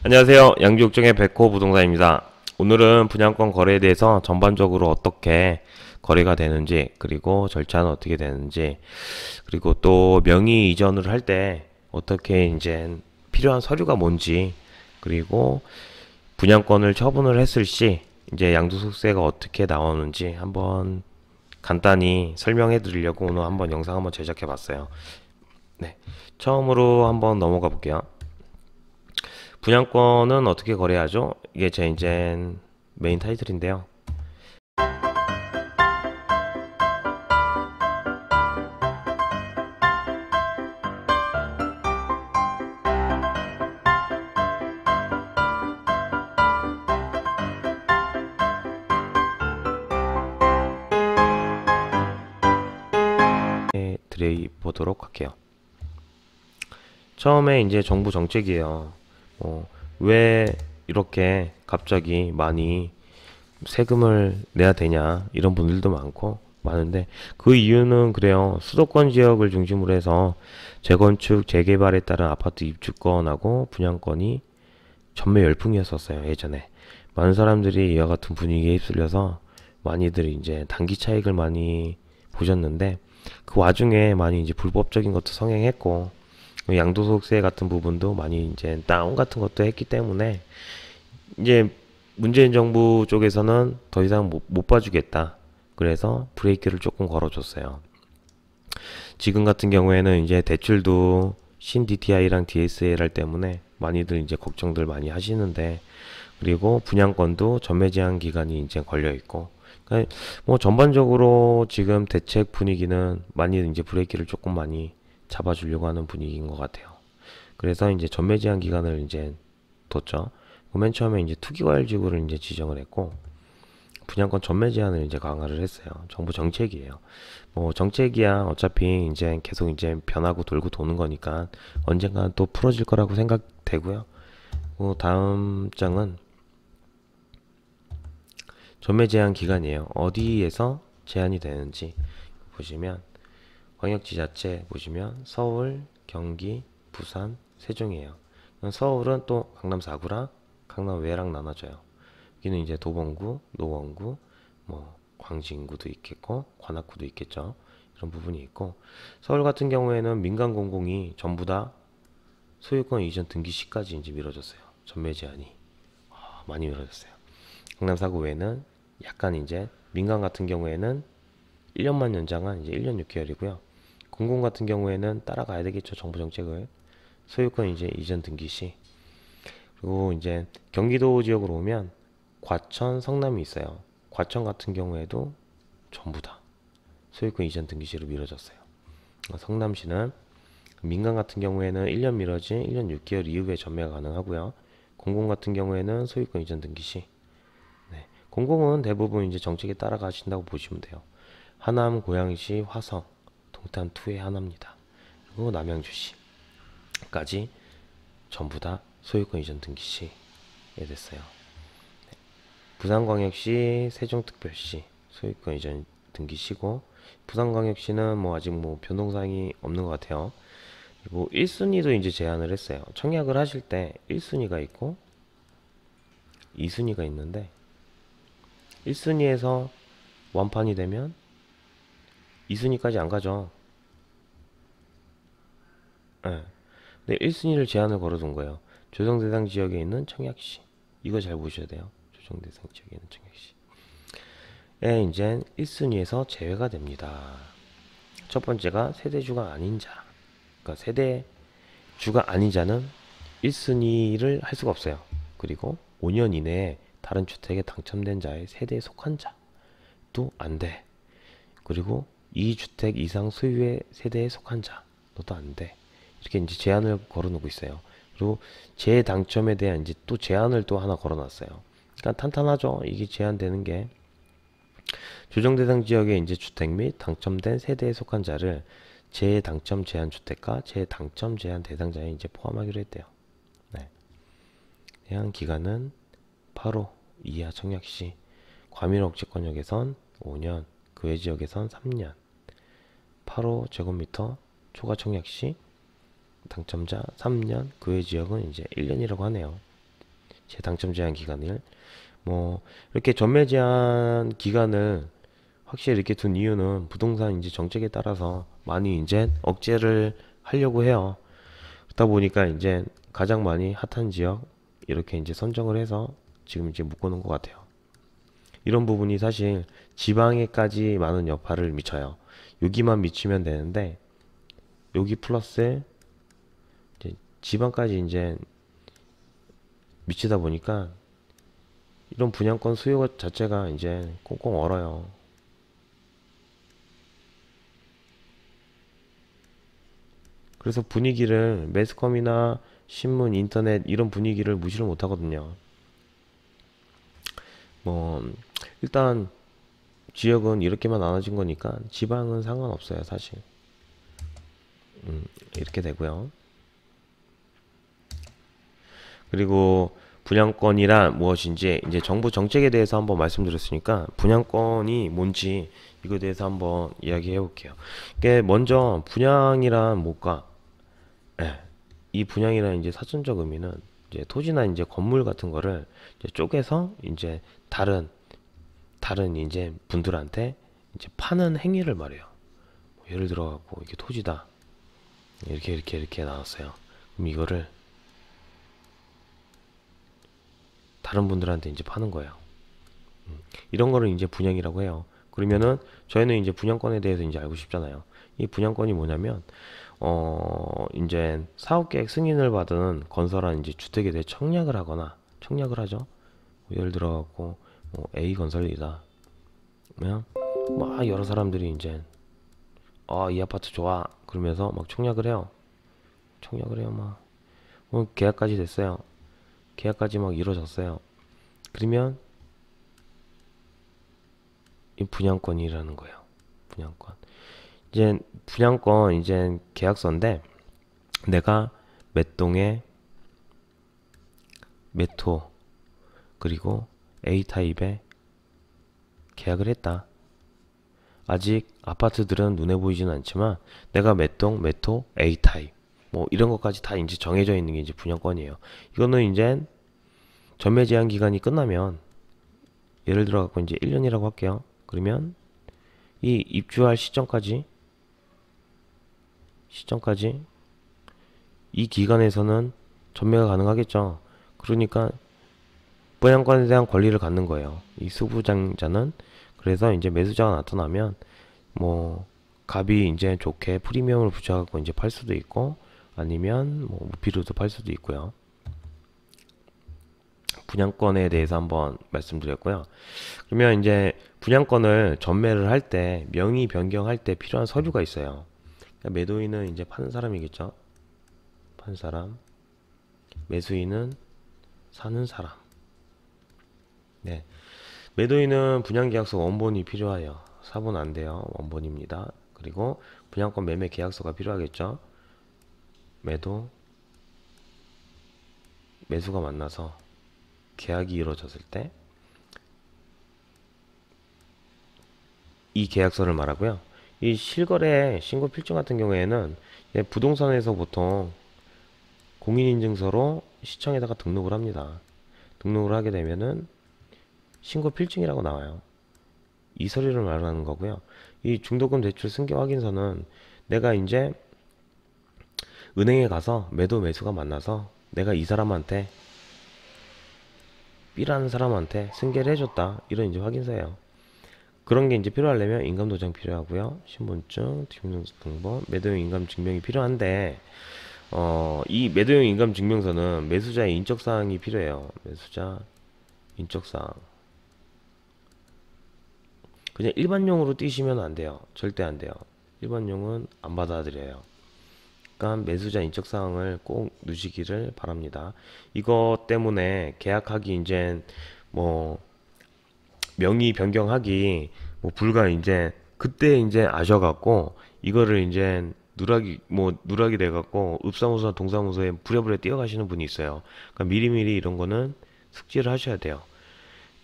안녕하세요. 양주육정의 백호 부동산입니다. 오늘은 분양권 거래에 대해서 전반적으로 어떻게 거래가 되는지, 그리고 절차는 어떻게 되는지, 그리고 또 명의 이전을 할 때 어떻게 이제 필요한 서류가 뭔지, 그리고 분양권을 처분을 했을 시 이제 양도소득세가 어떻게 나오는지 한번 간단히 설명해 드리려고 오늘 한번 영상 한번 제작해 봤어요. 네. 처음으로 한번 넘어가 볼게요. 분양권은 어떻게 거래하죠? 이게 제 이제 메인 타이틀인데요. 드려 보도록 할게요. 처음에 이제 정부 정책이에요. 왜 이렇게 갑자기 많이 세금을 내야 되냐 이런 분들도 많은데 그 이유는 그래요. 수도권 지역을 중심으로 해서 재건축 재개발에 따른 아파트 입주권하고 분양권이 전매 열풍이었었어요. 예전에 많은 사람들이 이와 같은 분위기에 휩쓸려서 많이들 이제 단기 차익을 많이 보셨는데 그 와중에 많이 이제 불법적인 것도 성행했고 양도소득세 같은 부분도 많이 이제 다운 같은 것도 했기 때문에 이제 문재인 정부 쪽에서는 더 이상 못 봐주겠다. 그래서 브레이크를 조금 걸어줬어요. 지금 같은 경우에는 이제 대출도 신 DTI랑 DSLR 때문에 많이들 이제 걱정들 많이 하시는데, 그리고 분양권도 전매 제한 기간이 이제 걸려 있고, 그러니까 뭐 전반적으로 지금 대책 분위기는 많이 이제 브레이크를 조금 많이 잡아주려고 하는 분위기인 것 같아요. 그래서 이제 전매 제한 기간을 이제 뒀죠. 맨 처음에 이제 투기과열지구를 이제 지정을 했고, 분양권 전매 제한을 이제 강화를 했어요. 정부 정책이에요. 뭐 정책이야 어차피 이제 계속 이제 변하고 돌고 도는 거니까 언젠간 또 풀어질 거라고 생각되고요. 다음 장은 전매 제한 기간이에요. 어디에서 제한이 되는지 보시면 광역지자체 보시면 서울, 경기, 부산, 세종이에요. 서울은 또 강남 4구랑 강남 외랑 나눠져요. 여기는 이제 도봉구, 노원구, 뭐 광진구도 있겠고 관악구도 있겠죠. 이런 부분이 있고, 서울 같은 경우에는 민간 공공이 전부 다 소유권 이전 등기 시까지 이제 미뤄졌어요. 전매 제한이 많이 미뤄졌어요. 강남 4구 외에는 약간 이제 민간 같은 경우에는 1년만 연장한 이제 1년 6개월이고요. 공공 같은 경우에는 따라가야 되겠죠. 정부 정책을. 소유권 이제 이전 등기 시. 그리고 이제 경기도 지역으로 오면 과천, 성남이 있어요. 과천 같은 경우에도 전부 다 소유권 이전 등기시로 미뤄졌어요. 성남시는 민간 같은 경우에는 1년 미뤄진 1년 6개월 이후에 전매가 가능하고요. 공공 같은 경우에는 소유권 이전 등기시. 네. 공공은 대부분 이제 정책에 따라가신다고 보시면 돼요. 하남, 고양시, 화성, 동탄 2의 하나입니다. 그리고 남양주시까지 전부 다 소유권 이전 등기시에 됐어요. 부산광역시, 세종특별시 소유권 이전 등기시고, 부산광역시는 뭐 아직 뭐 변동사항이 없는 것 같아요. 그리고 1순위도 이제 제한을 했어요. 청약을 하실 때 1순위가 있고 2순위가 있는데 1순위에서 완판이 되면 2순위까지 안 가죠. 네. 근데 1순위를 제한을 걸어둔 거예요. 조정 대상 지역에 있는 청약시. 이거 잘 보셔야 돼요. 조정 대상 지역에 있는 청약시. 이제 1순위에서 제외가 됩니다. 첫 번째가 세대주가 아닌 자. 그러니까 세대주가 아닌 자는 1순위를 할 수가 없어요. 그리고 5년 이내에 다른 주택에 당첨된 자의 세대에 속한 자도 안 돼. 그리고 2주택 이상 소유의 세대에 속한 자 너도 안 돼. 이렇게 이제 제한을 걸어놓고 있어요. 그리고 재당첨에 대한 이제 또 제한을 또 하나 걸어놨어요. 그러니까 탄탄하죠. 이게 제한되는 게 조정 대상 지역의 이제 주택 및 당첨된 세대에 속한 자를 재당첨 제한 주택과 재당첨 제한 대상자에 이제 포함하기로 했대요. 네. 제한 기간은 8호 이하 청약 시 과밀 억지권역에선 5년, 그 외 지역에선 3년, 8호 제곱미터 초과 청약 시 당첨자 3년, 그 외 지역은 이제 1년이라고 하네요. 제 당첨 제한 기간을. 뭐 이렇게 전매 제한 기간을 확실히 이렇게 둔 이유는 부동산 이제 정책에 따라서 많이 이제 억제를 하려고 해요. 그러다 보니까 이제 가장 많이 핫한 지역 이렇게 이제 선정을 해서 지금 이제 묶어놓은 것 같아요. 이런 부분이 사실 지방에까지 많은 여파를 미쳐요. 여기만 미치면 되는데 여기 플러스 이제 지방까지 이제 미치다 보니까 이런 분양권 수요 자체가 이제 꽁꽁 얼어요. 그래서 분위기를 매스컴이나 신문, 인터넷 이런 분위기를 무시를 못 하거든요. 뭐 일단 지역은 이렇게만 나눠진 거니까 지방은 상관없어요, 사실. 이렇게 되고요. 그리고 분양권이란 무엇인지 이제 정부 정책에 대해서 한번 말씀드렸으니까 분양권이 뭔지 이거에 대해서 한번 이야기해 볼게요. 이게 먼저 분양이란 뭘까? 예. 이 분양이라는 이제 사전적 의미는 이제 토지나 이제 건물 같은 거를 이제 쪼개서 이제 다른 이제 분들한테 이제 파는 행위를 말해요. 뭐 예를 들어 갖고 이게 토지다. 이렇게 나왔어요. 그럼 이거를 다른 분들한테 이제 파는 거예요. 이런 거를 이제 분양이라고 해요. 그러면은 저희는 이제 분양권에 대해서 이제 알고 싶잖아요. 이 분양권이 뭐냐면 이제 사업계획 승인을 받은 건설한 이제 주택에 대해 청약을 하거나 청약을 하죠. 뭐 예를 들어 갖고 뭐 A 건설이다. 그러면 막 여러 사람들이 이제 이 아파트 좋아 그러면서 막 청약을 해요. 막 계약까지 됐어요. 계약까지 막 이루어졌어요. 그러면 이 분양권이라는 거예요. 분양권. 이제 분양권 이제 계약서인데 내가 몇 동에 몇 호 그리고 A 타입에 계약을 했다. 아직 아파트들은 눈에 보이지는 않지만 내가 몇 동 몇 호 A 타입 뭐 이런 것까지 다 이제 정해져 있는 게 이제 분양권이에요. 이거는 이제 전매 제한 기간이 끝나면 예를 들어 갖고 이제 1년이라고 할게요. 그러면 이 입주할 시점까지 이 기간에서는 전매가 가능하겠죠. 그러니까 분양권에 대한 권리를 갖는 거예요. 이 수부장자는. 그래서 이제 매수자가 나타나면 뭐 값이 이제 좋게 프리미엄을 붙여갖고 이제 팔 수도 있고 아니면 뭐 무피로도 팔 수도 있고요. 분양권에 대해서 한번 말씀드렸고요. 그러면 이제 분양권을 전매를 할 때 명의 변경할 때 필요한 서류가 있어요. 그러니까 매도인은 이제 파는 사람이겠죠. 파는 사람. 매수인은 사는 사람. 네. 매도인은 분양계약서 원본이 필요해요. 사본 안 돼요. 원본입니다. 그리고 분양권 매매 계약서가 필요하겠죠. 매수가 만나서 계약이 이루어졌을 때 이 계약서를 말하고요. 이 실거래 신고 필증 같은 경우에는 부동산에서 보통 공인인증서로 시청에다가 등록을 합니다. 등록을 하게 되면은 신고 필증이라고 나와요. 이 서류를 말하는 거고요. 이 중도금 대출 승계 확인서는 내가 이제 은행에 가서 매수가 만나서 내가 이 사람한테 B라는 사람한테 승계를 해줬다. 이런 이제 확인서예요. 그런 게 이제 필요하려면 인감도장 필요하고요. 신분증, 등본, 매도용 인감증명이 필요한데 이 매도용 인감증명서는 매수자의 인적사항이 필요해요. 매수자 인적사항. 그냥 일반용으로 띄시면 안 돼요. 절대 안 돼요. 일반용은 안 받아들여요. 그러니까 매수자 인적사항을 꼭 넣으시기를 바랍니다. 이것 때문에 계약하기 이제 뭐 명의 변경하기 뭐 불가 이제 그때 이제 아셔갖고 이거를 이제 누락이 돼갖고 읍사무소나 동사무소에 부랴부랴 뛰어가시는 분이 있어요. 그러니까 미리미리 이런 거는 숙지를 하셔야 돼요.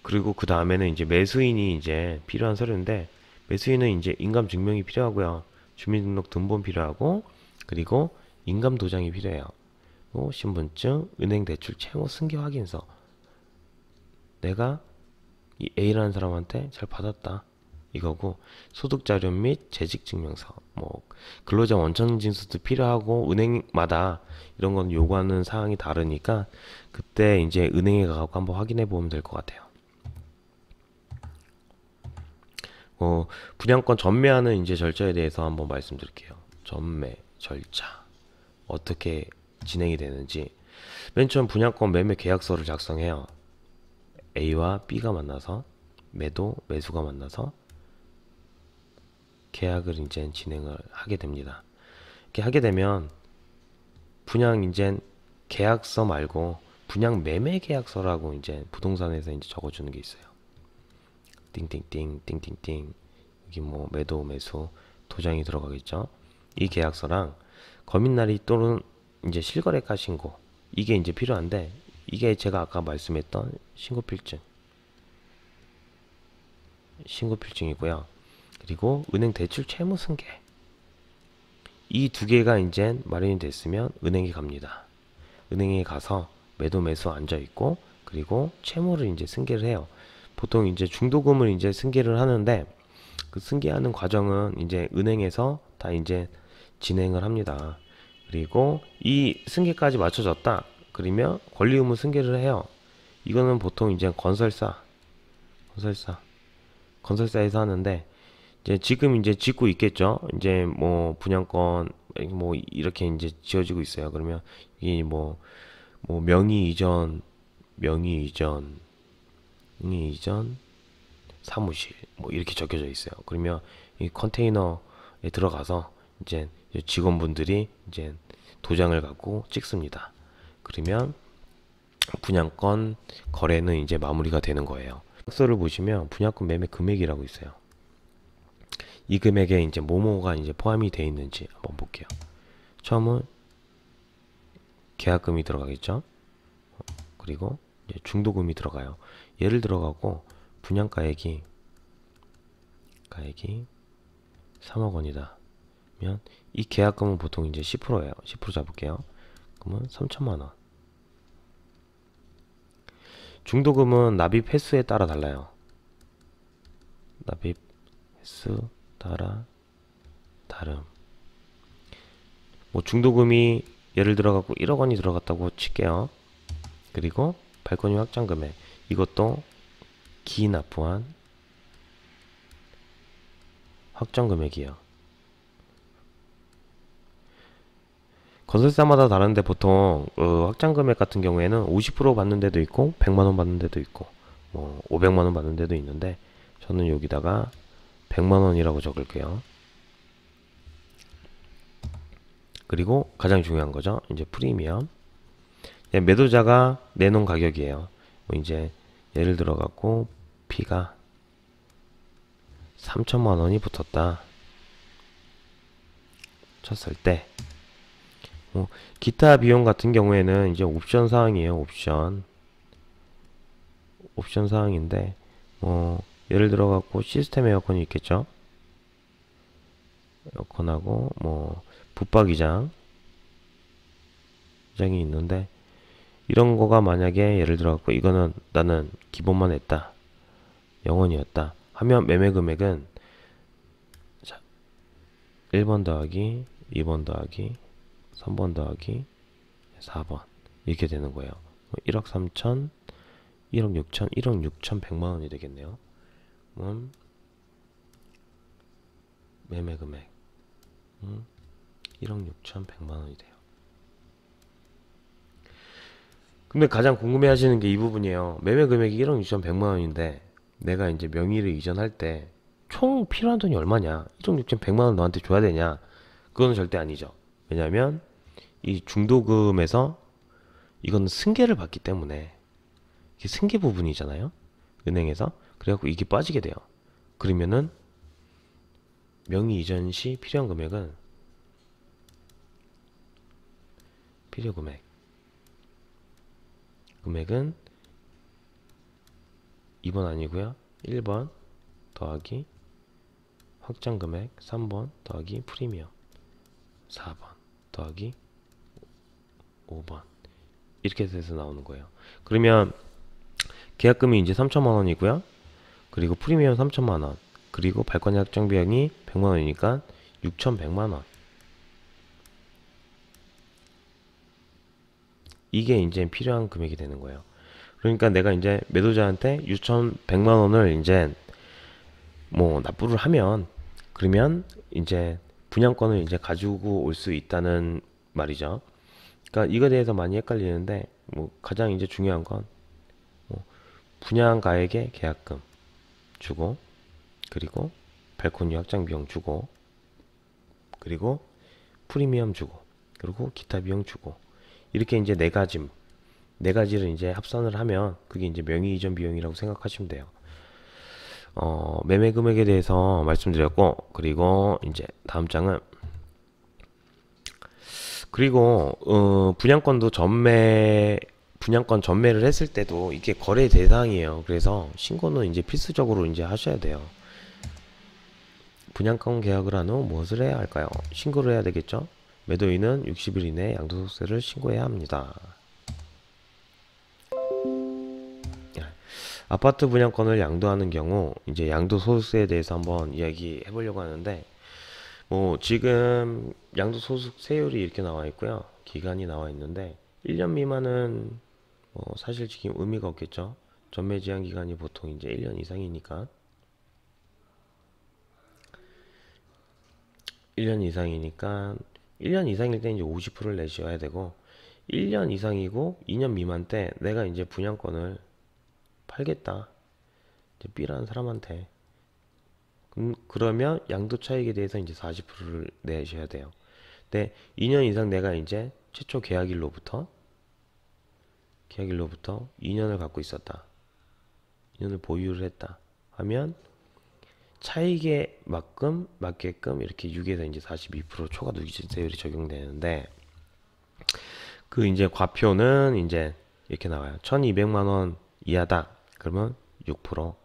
그리고 그 다음에는 이제 매수인이 이제 필요한 서류인데 매수인은 이제 인감 증명이 필요하고요. 주민등록 등본 필요하고 그리고 인감 도장이 필요해요. 뭐 신분증, 은행 대출 채무 승계 확인서 내가 이 A라는 사람한테 잘 받았다 이거고, 소득자료 및 재직증명서, 뭐 근로자 원천징수도 필요하고, 은행마다 이런 건 요구하는 사항이 다르니까 그때 이제 은행에 가고 한번 확인해 보면 될 것 같아요. 분양권 전매하는 이제 절차에 대해서 한번 말씀드릴게요. 전매 절차 어떻게 진행이 되는지. 맨 처음 분양권 매매 계약서를 작성해요. A와 B가 만나서, 매수가 만나서 계약을 이제 진행을 하게 됩니다. 이렇게 하게 되면 분양 이제 계약서 말고 분양 매매 계약서라고 이제 부동산에서 이제 적어주는 게 있어요. 띵띵띵 띵띵띵, 여기 뭐 매수 도장이 들어가겠죠. 이 계약서랑 거mit날이 또는 이제 실거래가 신고, 이게 이제 필요한데, 이게 제가 아까 말씀했던 신고필증이고요. 그리고 은행 대출 채무 승계, 이 두 개가 이제 마련이 됐으면 은행에 갑니다. 은행에 가서 매수 앉아 있고, 그리고 채무를 이제 승계를 해요. 보통 이제 중도금을 이제 승계를 하는데, 그 승계하는 과정은 이제 은행에서 다 이제 진행을 합니다. 그리고 이 승계까지 맞춰졌다 그러면 권리 의무 승계를 해요. 이거는 보통 이제 건설사에서 하는데, 이제 지금 이제 짓고 있겠죠. 이제 뭐 분양권 뭐 이렇게 이제 지어지고 있어요. 그러면 이 뭐 명의 이전 사무실 뭐 이렇게 적혀져 있어요. 그러면 이 컨테이너에 들어가서 이제 직원분들이 이제 도장을 갖고 찍습니다. 그러면 분양권 거래는 이제 마무리가 되는 거예요. 계약서를 보시면 분양권 매매 금액이라고 있어요. 이 금액에 이제 뭐뭐가 이제 포함이 되어 있는지 한번 볼게요. 처음은 계약금이 들어가겠죠. 그리고 이제 중도금이 들어가요. 예를 들어가고 분양가액이 3억 원이다. 면 이 계약금은 보통 이제 10%예요. 10% 잡을게요. 그러면 3천만 원. 중도금은 납입 횟수에 따라 달라요. 납입 횟수 따라 다름. 뭐 중도금이 예를 들어 갖고 1억 원이 들어갔다고 칠게요. 그리고 발권료 확정 금액, 이것도 기납부한 확정 금액이에요. 건설사마다 다른데 보통 확정 금액 같은 경우에는 50% 받는 데도 있고 100만 원 받는 데도 있고 뭐 500만 원 받는 데도 있는데, 저는 여기다가 100만 원이라고 적을게요. 그리고 가장 중요한 거죠. 이제 프리미엄. 매도자가 내놓은 가격이에요. 뭐 이제 예를 들어 갖고 P가 3천만 원이 붙었다 쳤을 때, 기타 비용 같은 경우에는 이제 옵션 사항이에요. 옵션 사항인데, 예를 들어 갖고 시스템 에어컨이 있겠죠. 에어컨하고 뭐 붙박이장이 있는데, 이런 거가 만약에 예를 들어 갖고 이거는 나는 기본만 했다, 0원이었다 하면 매매 금액은 1번 더하기 2번 더하기 3번 더하기 4번 이렇게 되는 거예요. 1억 3천, 1억 6천, 1억 6천 100만 원이 되겠네요. 매매 금액 1억 6천 100만 원이 돼요. 근데 가장 궁금해 하시는 게 이 부분이에요. 매매 금액이 1억 6천 100만 원인데 내가 이제 명의를 이전할 때 총 필요한 돈이 얼마냐? 1억 6천 100만 원 너한테 줘야 되냐? 그거는 절대 아니죠. 왜냐하면 이 중도금에서 이건 승계를 받기 때문에 이게 승계 부분이잖아요. 은행에서. 그래갖고 이게 빠지게 돼요. 그러면은 명의 이전 시 필요한 금액은 필요 금액은 2번 아니고요. 1번 더하기 확정 금액, 3번 더하기 프리미엄, 4번 더하기 5번 이렇게 돼서 나오는 거예요. 그러면 계약금이 이제 3천만 원이고요. 그리고 프리미엄 3천만 원. 그리고 발권 약정 비용이 100만 원이니까 6,100만 원. 이게 이제 필요한 금액이 되는 거예요. 그러니까 내가 이제 매도자한테 6,100만 원을 이제 뭐 납부를 하면, 그러면 이제 분양권을 이제 가지고 올 수 있다는 말이죠. 그러니까 이거에 대해서 많이 헷갈리는데, 뭐 가장 이제 중요한 건 뭐 분양가액의 계약금 주고, 그리고 발코니 확장 비용 주고, 그리고 프리미엄 주고, 그리고 기타 비용 주고, 이렇게 이제 네 가지를 이제 합산을 하면 그게 이제 명의 이전 비용이라고 생각하시면 돼요. 매매 금액에 대해서 말씀드렸고, 그리고 이제 다음 장은, 그리고 분양권 전매를 했을 때도 이게 거래 대상이에요. 그래서 신고는 이제 필수적으로 이제 하셔야 돼요. 분양권 계약을 한 후 무엇을 해야 할까요? 신고를 해야 되겠죠? 매도인은 60일 이내에 양도소득세를 신고해야 합니다. 아파트 분양권을 양도하는 경우 이제 양도소득세에 대해서 한번 이야기해 보려고 하는데, 뭐 지금 양도소득세율이 이렇게 나와 있고요. 기간이 나와 있는데 1년 미만은 뭐 사실 지금 의미가 없겠죠. 전매 제한 기간이 보통 이제 1년 이상이니까 1년 이상이니까 1년 이상일 때 이제 50%를 내셔야 되고, 1년 이상이고 2년 미만 때 내가 이제 분양권을 팔겠다, 이제 B라는 사람한테, 그러면 양도 차익에 대해서 이제 40%를 내셔야 돼요. 근데 2년 이상 내가 이제 최초 계약일로부터 2년을 갖고 있었다, 2년을 보유를 했다 하면 차익에 맞게끔 이렇게 6에서 이제 42% 초과 누기세율이 적용되는데, 그 이제 과표는 이제 이렇게 나와요. 1200만 원 이하다 그러면 6%,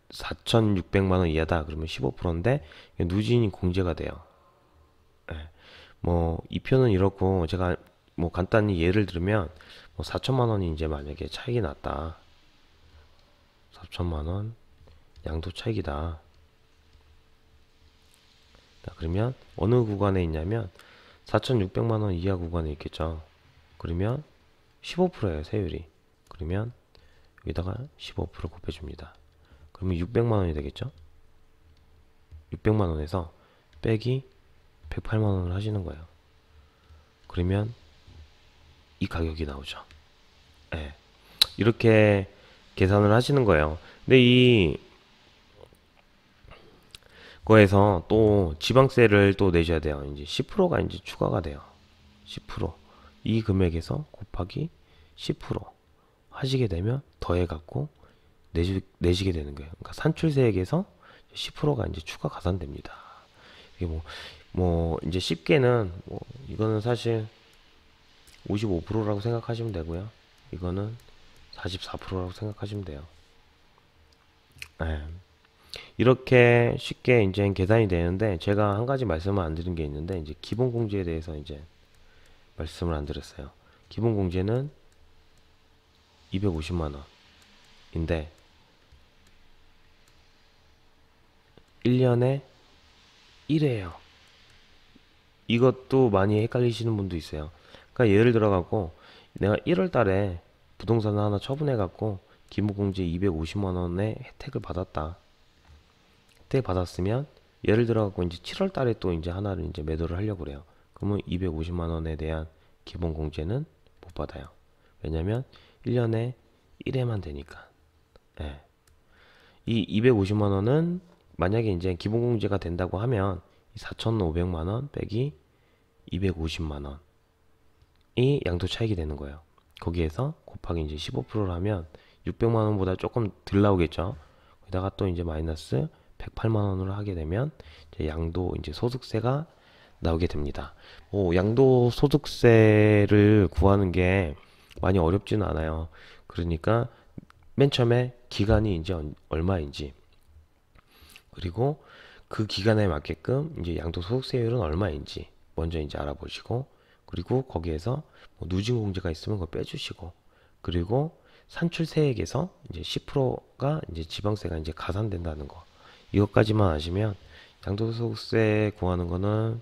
4,600만 원 이하다 그러면 15%인데 누진이 공제가 돼요. 예. 뭐 이 표는 이렇고, 제가 뭐 간단히 예를 들면 뭐 4천만 원이 이제 만약에 차익이 났다. 4천만 원 양도 차익이다. 그러면 어느 구간에 있냐면 4,600만 원 이하 구간에 있겠죠. 그러면 15%예요, 세율이. 그러면 여기다가 15% 곱해줍니다. 그러면 600만 원이 되겠죠. 600만 원에서 빼기 108만 원을 하시는 거예요. 그러면 이 가격이 나오죠. 예. 이렇게 계산을 하시는 거예요. 근데 이 거에서 또 지방세를 또 내셔야 돼요. 이제 10%가 이제 추가가 돼요. 10%. 이 금액에서 곱하기 10% 하시게 되면 더해 갖고 내시게 되는 거예요. 그러니까 산출세액에서 10%가 이제 추가 가산됩니다. 이게 뭐 이제 쉽게는 뭐 이거는 사실 55%라고 생각하시면 되고요. 이거는 44%라고 생각하시면 돼요. 네. 이렇게 쉽게 이제 계산이 되는데, 제가 한 가지 말씀을 안 드린 게 있는데, 이제 기본 공제에 대해서 이제 말씀을 안 드렸어요. 기본 공제는 250만 원인데 1년에 1회예요. 이것도 많이 헷갈리시는 분도 있어요. 그러니까 예를 들어 갖고 내가 1월 달에 부동산을 하나 처분해 갖고 기본공제 250만 원의 혜택을 받았다. 혜택 받았으면 예를 들어 갖고 이제 7월 달에 또 이제 하나를 이제 매도를 하려고 그래요. 그러면 250만 원에 대한 기본공제는 못 받아요. 왜냐면 1년에 1회만 되니까. 예. 이 250만 원은 만약에 이제 기본공제가 된다고 하면 4,500만 원 빼기 250만 원이 양도 차익이 되는 거예요. 거기에서 곱하기 이제 15%를 하면 600만 원보다 조금 덜 나오겠죠. 거기다가 또 이제 마이너스 108만 원으로 하게 되면 이제 양도 이제 소득세가 나오게 됩니다. 양도 소득세를 구하는 게 많이 어렵지는 않아요. 그러니까 맨 처음에 기간이 이제 얼마인지, 그리고 그 기간에 맞게끔 이제 양도소득세율은 얼마인지 먼저 이제 알아보시고, 그리고 거기에서 뭐 누진공제가 있으면 그거 빼주시고, 그리고 산출세액에서 이제 10%가 이제 지방세가 이제 가산된다는 거. 이것까지만 아시면 양도소득세 구하는 거는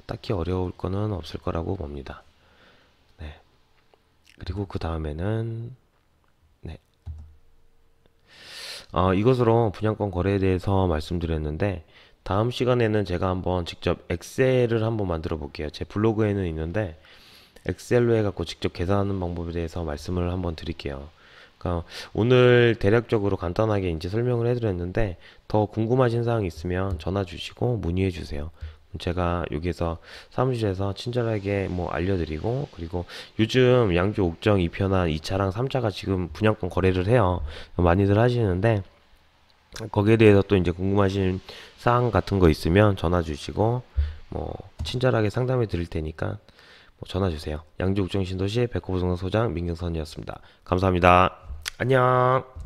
딱히 어려울 거는 없을 거라고 봅니다. 네. 그리고 그 다음에는 네. 이것으로 분양권 거래에 대해서 말씀드렸는데 다음 시간에는 제가 한번 직접 엑셀을 한번 만들어 볼게요. 제 블로그에는 있는데 엑셀로 해갖고 직접 계산하는 방법에 대해서 말씀을 한번 드릴게요. 그러니까 오늘 대략적으로 간단하게 이제 설명을 해드렸는데 더 궁금하신 사항 있으면 전화 주시고 문의해 주세요. 제가 여기서 사무실에서 친절하게 뭐 알려드리고, 그리고 요즘 양주 옥정 2편한 2차랑 3차가 지금 분양권 거래를 해요. 많이들 하시는데 거기에 대해서 또 이제 궁금하신 사항 같은 거 있으면 전화 주시고 뭐 친절하게 상담해 드릴 테니까 뭐 전화 주세요. 양주 옥정 신도시 백호부동산 소장 민경선이었습니다. 감사합니다. 안녕.